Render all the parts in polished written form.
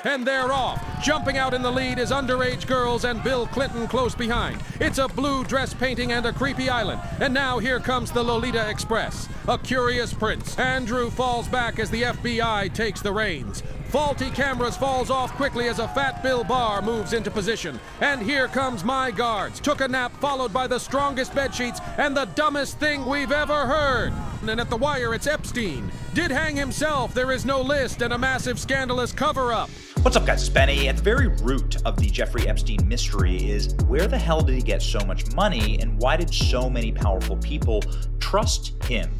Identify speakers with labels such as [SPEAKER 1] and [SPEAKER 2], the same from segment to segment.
[SPEAKER 1] and they're off. Jumping out in the lead is underage girls and Bill Clinton close behind. It's a blue dress painting and a creepy island. And now here comes the Lolita Express. A curious prince. Andrew falls back as the FBI takes the reins. Faulty cameras falls off quickly as a fat Bill Barr moves into position. And here comes My Guards. Took a nap followed by the strongest bedsheets and the dumbest thing we've ever heard. And at the wire, it's Epstein. Did hang himself. There is no list and a massive scandalous cover-up.
[SPEAKER 2] What's up, guys? It's Benny. At the very root of the Jeffrey Epstein mystery is where the hell did he get so much money and why did so many powerful people trust him?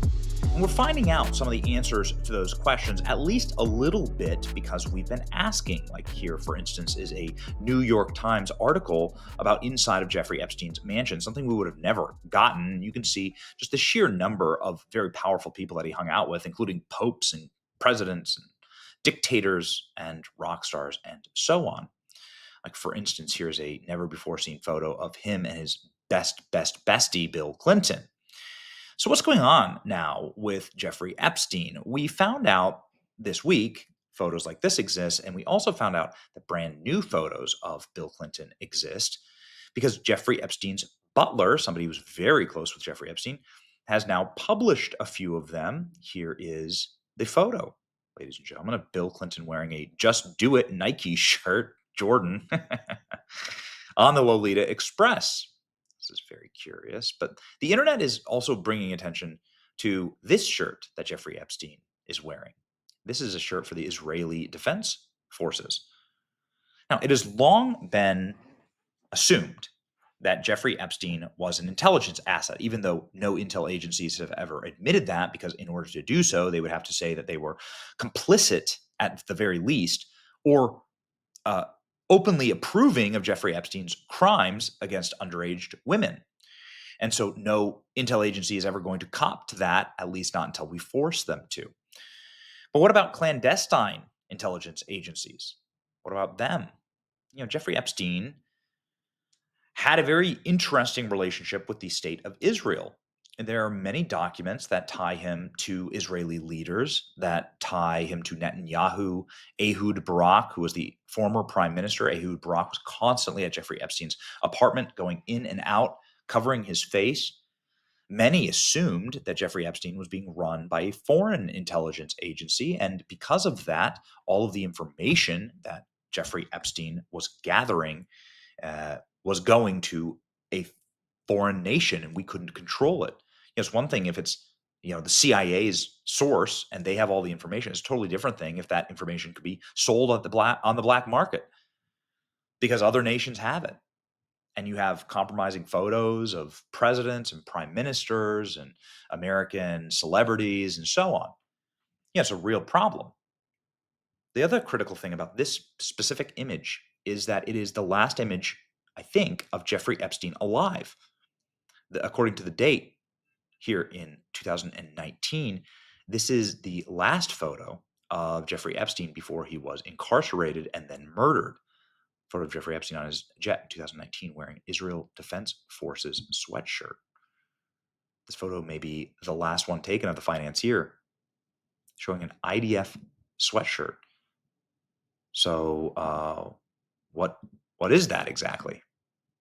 [SPEAKER 2] And we're finding out some of the answers to those questions, at least a little bit, because we've been asking. Like here, for instance, is a New York Times article about inside of Jeffrey Epstein's mansion, something we would have never gotten. You can see just the sheer number of very powerful people that he hung out with, including popes and presidents and dictators and rock stars and so on. Like, for instance, here's a never-before-seen photo of him and his best bestie, Bill Clinton. So what's going on now with Jeffrey Epstein? We found out this week photos like this exist, and we also found out that brand new photos of Bill Clinton exist because Jeffrey Epstein's butler, somebody who's very close with Jeffrey Epstein, has now published a few of them. Here is the photo, ladies and gentlemen, of Bill Clinton wearing a Just Do It Nike shirt, Jordan, on the Lolita Express. This is very curious, but the internet is also bringing attention to this shirt that Jeffrey Epstein is wearing. This is a shirt for the Israeli Defense Forces. Now, it has long been assumed that Jeffrey Epstein was an intelligence asset, even though no intel agencies have ever admitted that, because in order to do so, they would have to say that they were complicit at the very least, or openly approving of Jeffrey Epstein's crimes against underage women. And so no intel agency is ever going to cop to that, at least not until we force them to. But what about clandestine intelligence agencies? What about them? You know, Jeffrey Epstein had a very interesting relationship with the state of Israel. And there are many documents that tie him to Israeli leaders, that tie him to Netanyahu, Ehud Barak, who was the former prime minister. Ehud Barak was constantly at Jeffrey Epstein's apartment, going in and out, covering his face. Many assumed that Jeffrey Epstein was being run by a foreign intelligence agency. And because of that, all of the information that Jeffrey Epstein was gathering was going to a foreign nation, and we couldn't control it. It's one thing if it's, the CIA's source and they have all the information. It's a totally different thing if that information could be sold on the black market because other nations have it. And you have compromising photos of presidents and prime ministers and American celebrities and so on. Yeah, it's a real problem. The other critical thing about this specific image is that it is the last image, I think, of Jeffrey Epstein alive. According to the date here in 2019, this is the last photo of Jeffrey Epstein before he was incarcerated and then murdered. Photo of Jeffrey Epstein on his jet in 2019 wearing Israel Defense Forces sweatshirt. This photo may be the last one taken of the financier, showing an IDF sweatshirt. So what is that exactly?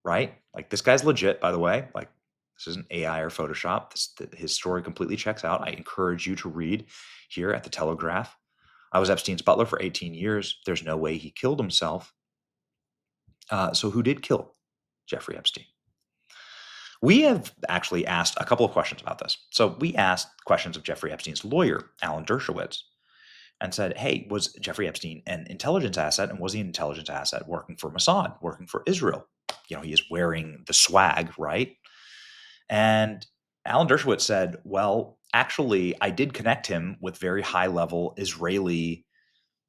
[SPEAKER 2] Right? Like, this guy's legit, by the way. Like, this isn't AI or Photoshop. His story completely checks out. I encourage you to read here at the Telegraph. I was Epstein's butler for 18 years. There's no way he killed himself. So who did kill Jeffrey Epstein? We have actually asked a couple of questions about this. So we asked questions of Jeffrey Epstein's lawyer, Alan Dershowitz, and said, hey, was Jeffrey Epstein an intelligence asset? And was he an intelligence asset working for Mossad, working for Israel? He is wearing the swag, right? And Alan Dershowitz said, well, actually, I did connect him with very high-level Israeli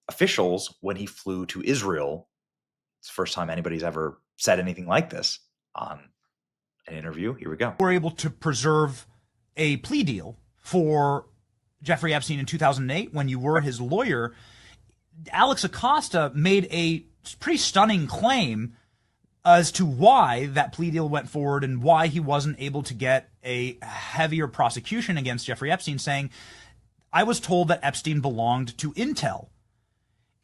[SPEAKER 2] officials when he flew to Israel. It's the first time anybody's ever said anything like this on an interview. Here we go.
[SPEAKER 3] We're able to preserve a plea deal for Jeffrey Epstein in 2008 when you were his lawyer. Alex Acosta made a pretty stunning claim as to why that plea deal went forward and why he wasn't able to get a heavier prosecution against Jeffrey Epstein, saying, I was told that Epstein belonged to Intel.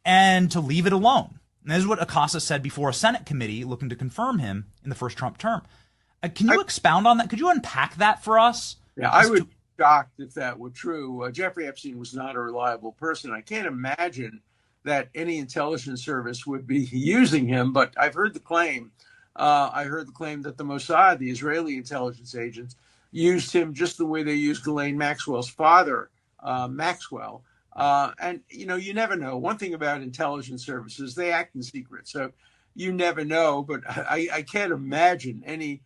[SPEAKER 3] and to leave it alone. And this is what Acosta said before a Senate committee looking to confirm him in the first Trump term. Can you expound on that? Could you unpack that for us?
[SPEAKER 4] Yeah, I would be shocked if that were true. Jeffrey Epstein was not a reliable person. I can't imagine that any intelligence service would be using him, but I've heard the claim. I heard the claim that the Mossad, the Israeli intelligence agents, used him just the way they used Ghislaine Maxwell's father, Maxwell. And, you never know. One thing about intelligence services, they act in secret. So you never know. But I can't imagine any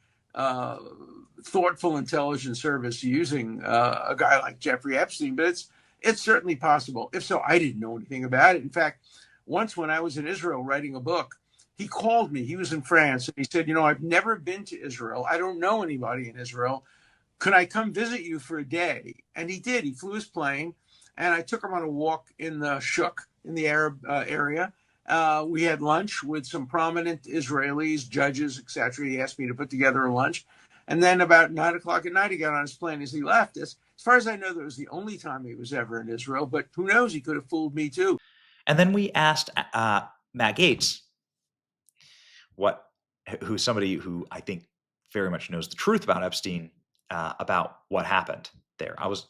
[SPEAKER 4] thoughtful intelligence service using a guy like Jeffrey Epstein. But it's certainly possible. If so, I didn't know anything about it. In fact, once when I was in Israel writing a book, he called me. He was in France. And he said, I've never been to Israel. I don't know anybody in Israel. Could I come visit you for a day? And he did. He flew his plane. And I took him on a walk in the Shuk, in the Arab area. We had lunch with some prominent Israelis, judges, etc. He asked me to put together a lunch. And then about 9 o'clock at night, he got on his plane as he left. As far as I know, that was the only time he was ever in Israel. But who knows? He could have fooled me, too.
[SPEAKER 2] And then we asked Matt Gaetz, who's somebody who I think very much knows the truth about Epstein, about what happened there. I was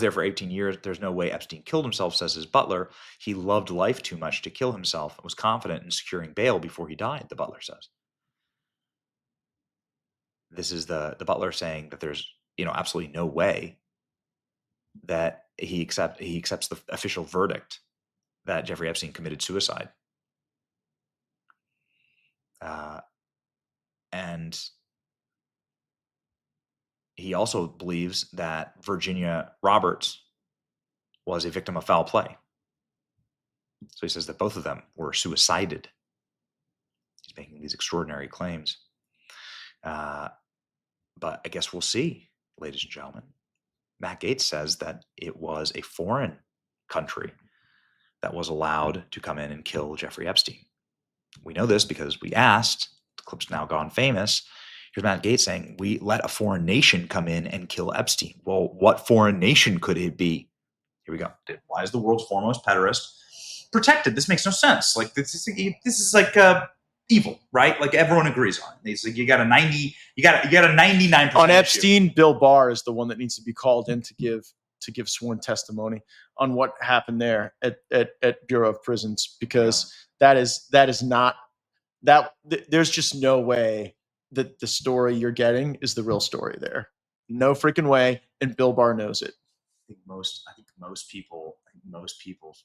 [SPEAKER 2] there for 18 years. There's no way Epstein killed himself, says his butler. He loved life too much to kill himself and was confident in securing bail before he died, the butler says. This is the butler saying that there's, absolutely no way that he accepts the official verdict that Jeffrey Epstein committed suicide. And he also believes that Virginia Roberts was a victim of foul play. So he says that both of them were suicided. He's making these extraordinary claims. But I guess we'll see, ladies and gentlemen. Matt Gaetz says that it was a foreign country that was allowed to come in and kill Jeffrey Epstein. We know this because we asked. The clip's now gone famous. Here's Matt Gaetz saying, we let a foreign nation come in and kill Epstein. Well, what foreign nation could it be? Here we go. Why is the world's foremost pederast protected? This makes no sense. Like this is like evil, right? Like everyone agrees on it. It's like you got a 99%
[SPEAKER 5] on Epstein. Issue. Bill Barr is the one that needs to be called in to give sworn testimony on what happened there at Bureau of Prisons, because that is not that. There's just no way that the story you're getting is the real story there. No freaking way, and Bill Barr knows it.
[SPEAKER 2] I think most people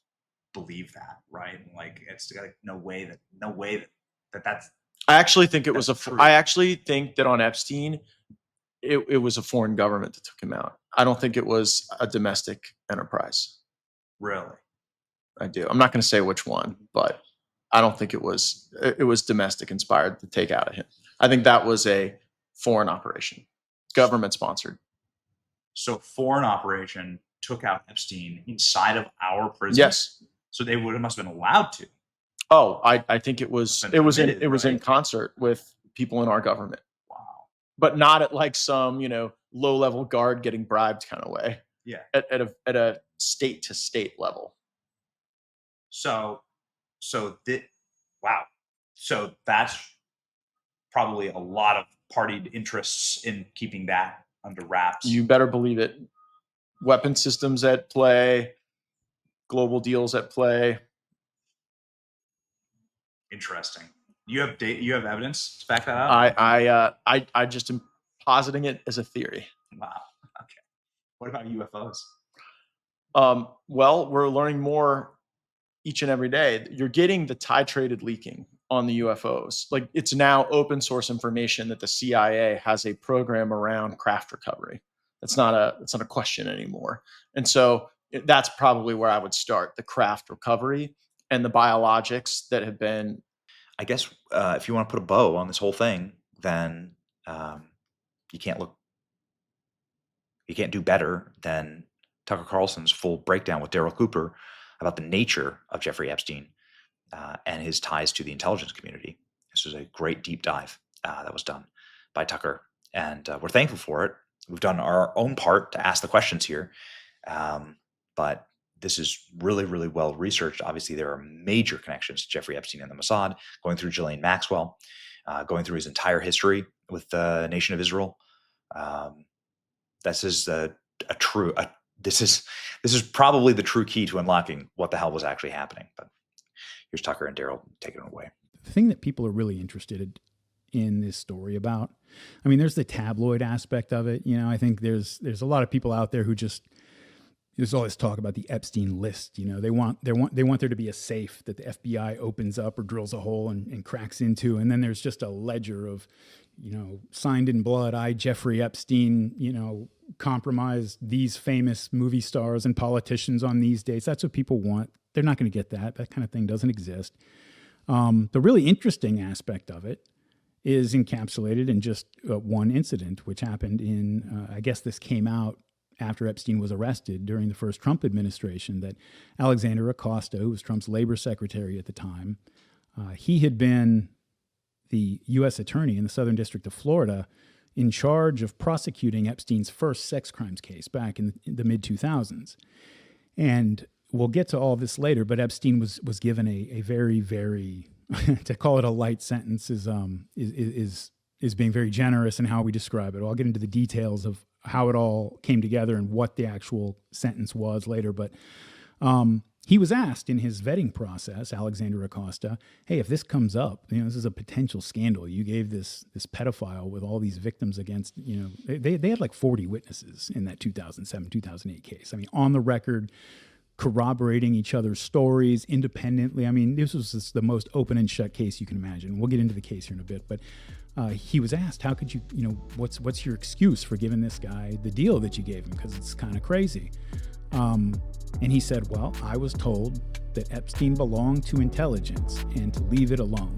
[SPEAKER 2] believe that, right? Like it's like no way that that's.
[SPEAKER 5] I actually think it was
[SPEAKER 2] true.
[SPEAKER 5] I actually think that on Epstein, it was a foreign government that took him out. I don't think it was a domestic enterprise.
[SPEAKER 2] Really?
[SPEAKER 5] I do. I'm not going to say which one, but I don't think it was domestic inspired to take out of him. I think that was a foreign operation, government sponsored.
[SPEAKER 2] So foreign operation took out Epstein inside of our prison.
[SPEAKER 5] Yes.
[SPEAKER 2] So they must have been allowed to.
[SPEAKER 5] Oh, I think it was in concert with people in our government.
[SPEAKER 2] Wow.
[SPEAKER 5] But not at like some, low level guard getting bribed kind of way.
[SPEAKER 2] Yeah.
[SPEAKER 5] At a state to state level.
[SPEAKER 2] So that's probably a lot of partied interests in keeping that under wraps.
[SPEAKER 5] You better believe it. Weapon systems at play, global deals at play.
[SPEAKER 2] Interesting. You have evidence to back that up?
[SPEAKER 5] I just am positing it as a theory.
[SPEAKER 2] Wow. Okay. What about UFOs?
[SPEAKER 5] Well, we're learning more each and every day. You're getting the titrated leaking on the UFOs. Like it's now open source information that the CIA has a program around craft recovery. It's not a question anymore. And so that's probably where I would start: the craft recovery and the biologics that have been.
[SPEAKER 2] I guess if you want to put a bow on this whole thing, then you can't do better than Tucker Carlson's full breakdown with Daryl Cooper about the nature of Jeffrey Epstein and his ties to the intelligence community. This was a great deep dive that was done by Tucker, and we're thankful for it. We've done our own part to ask the questions here, but this is really, really well researched. Obviously, there are major connections to Jeffrey Epstein and the Mossad, going through Ghislaine Maxwell, going through his entire history with the Nation of Israel. This is this is probably the true key to unlocking what the hell was actually happening. But here's Tucker and Daryl taking it away.
[SPEAKER 6] The thing that people are really interested in this story about, I mean, there's the tabloid aspect of it. You know, I think there's a lot of people out there who there's all this talk about the Epstein list. You know, they want there to be a safe that the FBI opens up or drills a hole and cracks into. And then there's just a ledger of, you know, signed in blood, I, Jeffrey Epstein, you know, compromised these famous movie stars and politicians on these dates. That's what people want. They're not going to get that. That kind of thing doesn't exist. The really interesting aspect of it is encapsulated in just one incident, which happened in, I guess this came out after Epstein was arrested during the first Trump administration, that Alexander Acosta, who was Trump's labor secretary at the time, he had been the U.S. attorney in the Southern District of Florida in charge of prosecuting Epstein's first sex crimes case back in the mid-2000s. And we'll get to all this later, but Epstein was given a very, very, to call it a light sentence is being very generous in how we describe it. I'll get into the details of how it all came together and what the actual sentence was later. But he was asked in his vetting process, Alexander Acosta, hey, if this comes up, you know, this is a potential scandal. You gave this pedophile with all these victims against, you know, they had like 40 witnesses in that 2007, 2008 case. I mean, on the record, corroborating each other's stories independently. I mean, this was just the most open and shut case you can imagine. We'll get into the case here in a bit, but he was asked, how could you, you know, what's your excuse for giving this guy the deal that you gave him? Because it's kind of crazy. And he said, well, I was told that Epstein belonged to intelligence and to leave it alone.